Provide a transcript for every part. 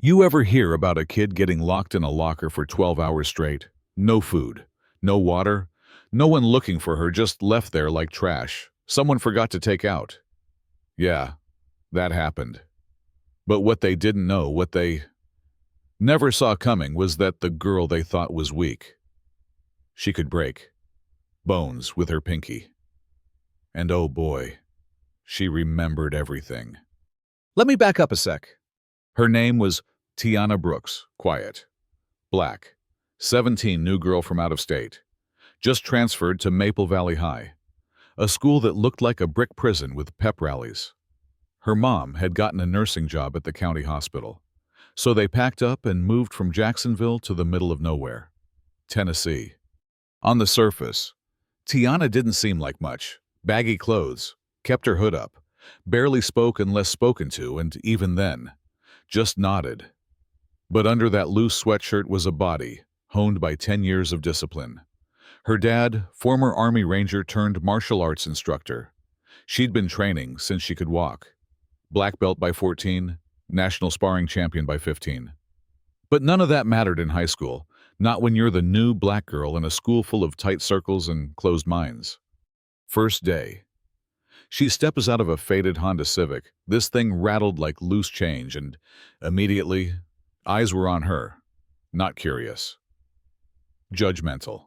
You ever hear about a kid getting locked in a locker for 12 hours straight? No food, no water, no one looking for her, just left there like trash. Someone forgot to take out. Yeah, that happened. But what they didn't know, what they never saw coming, was that the girl they thought was weak, she could break bones with her pinky. And oh boy, she remembered everything. Let me back up a sec. Her name was Tiana Brooks, quiet, black, 17, new girl from out of state. Just transferred to Maple Valley High, a school that looked like a brick prison with pep rallies. Her mom had gotten a nursing job at the county hospital, so they packed up and moved from Jacksonville to the middle of nowhere, Tennessee. On the surface, Tiana didn't seem like much. Baggy clothes, kept her hood up, barely spoke unless spoken to, and even then, just nodded. But under that loose sweatshirt was a body, honed by 10 years of discipline. Her dad, former Army Ranger turned martial arts instructor. She'd been training since she could walk. Black belt by 14, national sparring champion by 15. But none of that mattered in high school, not when you're the new black girl in a school full of tight circles and closed minds. First day. She steps out of a faded Honda Civic. This thing rattled like loose change, and immediately, eyes were on her. Not curious. Judgmental.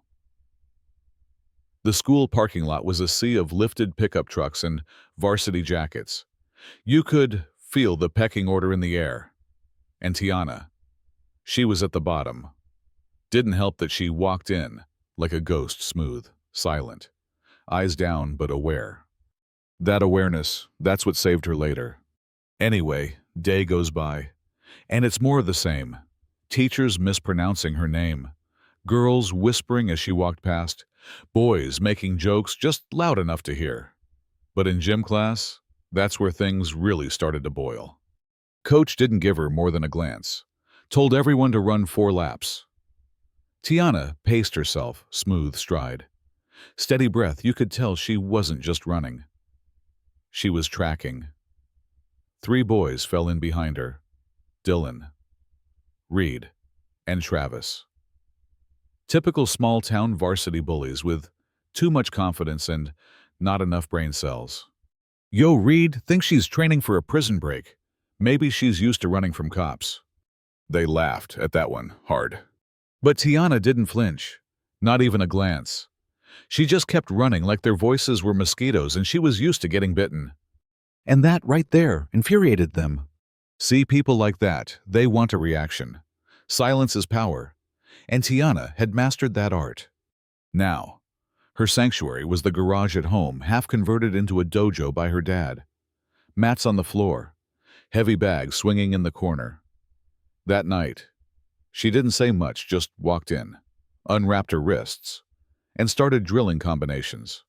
The school parking lot was a sea of lifted pickup trucks and varsity jackets. You could feel the pecking order in the air. And Tiana, she was at the bottom. Didn't help that she walked in like a ghost, smooth, silent, eyes down but aware. That awareness, that's what saved her later. Anyway, day goes by, and it's more of the same. Teachers mispronouncing her name, girls whispering as she walked past, boys making jokes just loud enough to hear. But in gym class, that's where things really started to boil. Coach didn't give her more than a glance, told everyone to run 4 laps. Tiana paced herself, smooth stride. Steady breath, you could tell she wasn't just running. She was tracking. 3 boys fell in behind her. Dylan, Reed, and Travis. Typical small-town varsity bullies with too much confidence and not enough brain cells. Yo, Reed thinks she's training for a prison break. Maybe she's used to running from cops. They laughed at that one, hard. But Tiana didn't flinch, not even a glance. She just kept running like their voices were mosquitoes and she was used to getting bitten. And that right there infuriated them. See people like that, they want a reaction. Silence is power. And Tiana had mastered that art. Now, her sanctuary was the garage at home, half converted into a dojo by her dad. Mats on the floor, heavy bags swinging in the corner. That night, she didn't say much, just walked in, unwrapped her wrists, and started drilling combinations.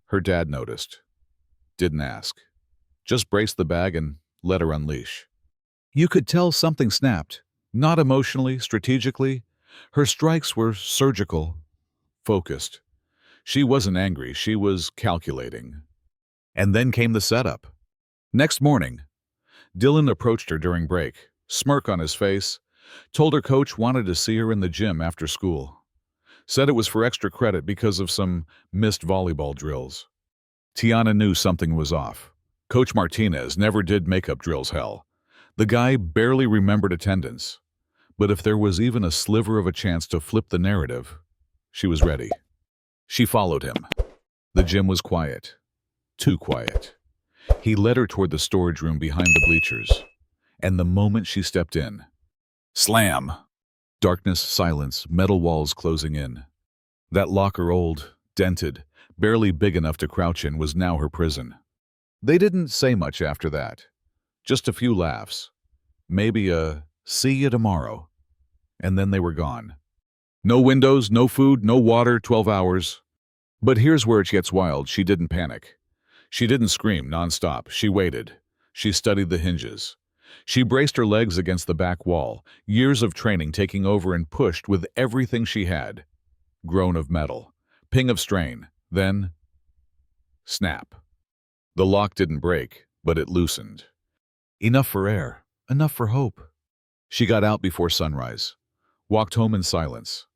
Her dad noticed. Didn't ask. Just braced the bag and let her unleash. You could tell something snapped. Not emotionally, strategically. Her strikes were surgical, focused. She wasn't angry, she was calculating. And then came the setup. Next morning, Dylan approached her during break, smirk on his face, told her coach wanted to see her in the gym after school. Said it was for extra credit because of some missed volleyball drills. Tiana knew something was off. Coach Martinez never did makeup drills, hell. The guy barely remembered attendance. But if there was even a sliver of a chance to flip the narrative, she was ready. She followed him. The gym was quiet. Too quiet. He led her toward the storage room behind the bleachers. And the moment she stepped in, slam! Darkness, silence, metal walls closing in. That locker, old, dented, barely big enough to crouch in, was now her prison. They didn't say much after that. Just a few laughs. Maybe a see you tomorrow. And then they were gone. No windows, no food, no water, 12 hours. But here's where it gets wild. She didn't panic. She didn't scream nonstop. She waited. She studied the hinges. She braced her legs against the back wall, years of training taking over, and pushed with everything she had. Groan of metal. Ping of strain. Then, snap. The lock didn't break, but it loosened. Enough for air. Enough for hope. She got out before sunrise, walked home in silence,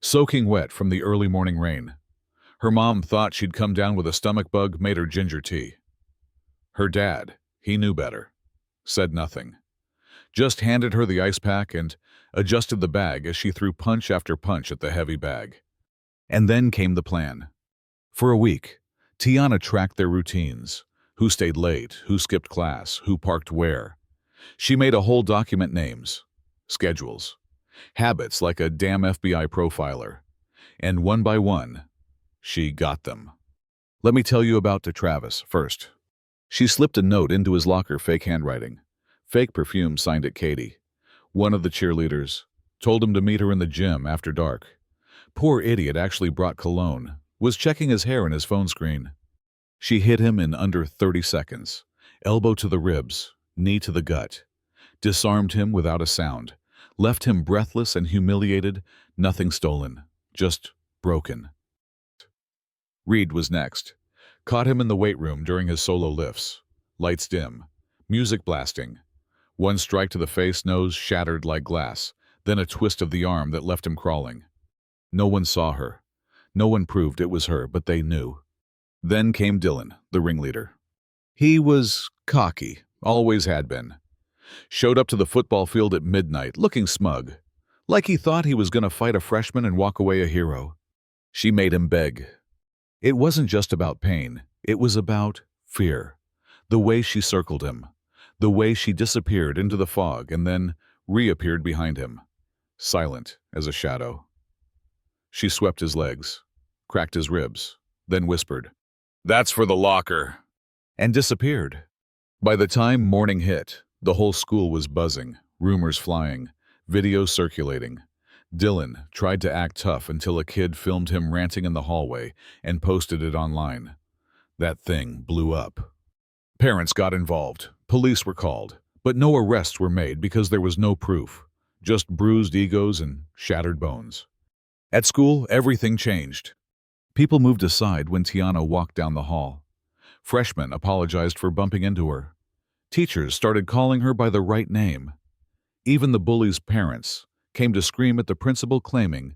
soaking wet from the early morning rain. Her mom thought she'd come down with a stomach bug, made her ginger tea. Her dad, he knew better, said nothing, just handed her the ice pack and adjusted the bag as she threw punch after punch at the heavy bag. And then came the plan. For a week, Tiana tracked their routines: who stayed late, who skipped class, who parked where. She made a whole document: names, schedules, habits, like a damn FBI profiler. And one by one, she got them. Let me tell you about Travis first. She slipped a note into his locker, fake handwriting, fake perfume, signed it Katie, one of the cheerleaders, told him to meet her in the gym after dark. Poor idiot actually brought cologne, was checking his hair in his phone screen. She hit him in under 30 seconds, elbow to the ribs, knee to the gut, disarmed him without a sound, left him breathless and humiliated, nothing stolen, just broken. Reed was next. Caught him in the weight room during his solo lifts. Lights dim, music blasting. One strike to the face, nose shattered like glass, then a twist of the arm that left him crawling. No one saw her. No one proved it was her, but they knew. Then came Dylan, the ringleader. He was cocky, always had been. Showed up to the football field at midnight, looking smug, like he thought he was going to fight a freshman and walk away a hero. She made him beg. It wasn't just about pain, it was about fear. The way she circled him, the way she disappeared into the fog and then reappeared behind him, silent as a shadow. She swept his legs, cracked his ribs, then whispered, "That's for the locker," and disappeared. By the time morning hit, the whole school was buzzing, rumors flying, videos circulating. Dylan tried to act tough until a kid filmed him ranting in the hallway and posted it online. That thing blew up. Parents got involved, police were called, but no arrests were made because there was no proof, just bruised egos and shattered bones. At school, everything changed. People moved aside when Tiana walked down the hall. Freshmen apologized for bumping into her. Teachers started calling her by the right name. Even the bullies' parents came to scream at the principal, claiming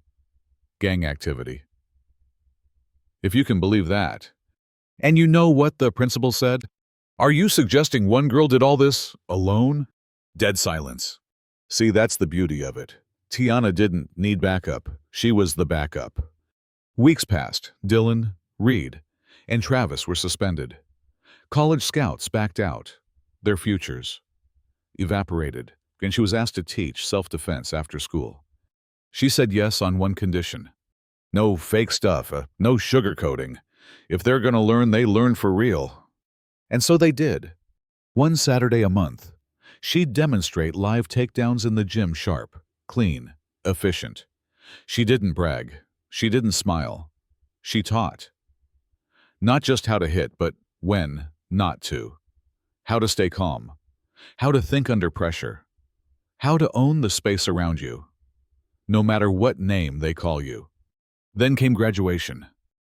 gang activity. If you can believe that. And you know what the principal said? "Are you suggesting one girl did all this alone?" Dead silence. See, that's the beauty of it. Tiana didn't need backup. She was the backup. Weeks passed. Dylan, Reed, and Travis were suspended. College scouts backed out. Their futures evaporated, and she was asked to teach self-defense after school. She said yes on one condition: no fake stuff, no sugarcoating. If they're going to learn, they learn for real. And so they did. One Saturday a month, she'd demonstrate live takedowns in the gym, sharp, clean, efficient. She didn't brag. She didn't smile. She taught. Not just how to hit, but when not to. How to stay calm. How to think under pressure. How to own the space around you, no matter what name they call you. Then came graduation.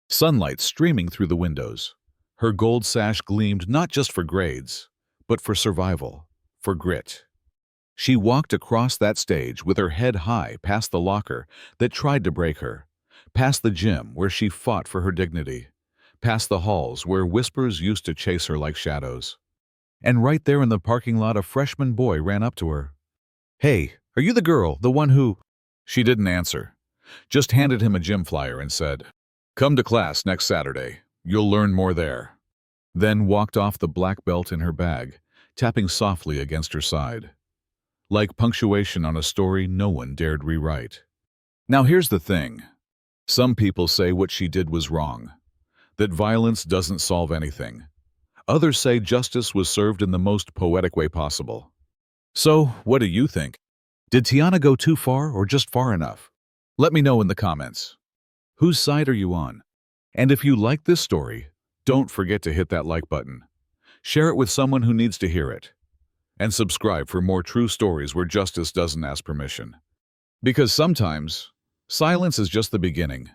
Sunlight streaming through the windows. Her gold sash gleamed not just for grades, but for survival, for grit. She walked across that stage with her head high, past the locker that tried to break her, past the gym where she fought for her dignity, past the halls where whispers used to chase her like shadows. And right there in the parking lot, a freshman boy ran up to her. "Hey, are you the girl, the one who—" She didn't answer, just handed him a gym flyer and said, "Come to class next Saturday. You'll learn more there." Then walked off, the black belt in her bag, tapping softly against her side. Like punctuation on a story no one dared rewrite. Now here's the thing. Some people say what she did was wrong, that violence doesn't solve anything. Others say justice was served in the most poetic way possible. So, what do you think? Did Tiana go too far or just far enough? Let me know in the comments. Whose side are you on? And if you like this story, don't forget to hit that like button. Share it with someone who needs to hear it. And subscribe for more true stories where justice doesn't ask permission. Because sometimes, silence is just the beginning.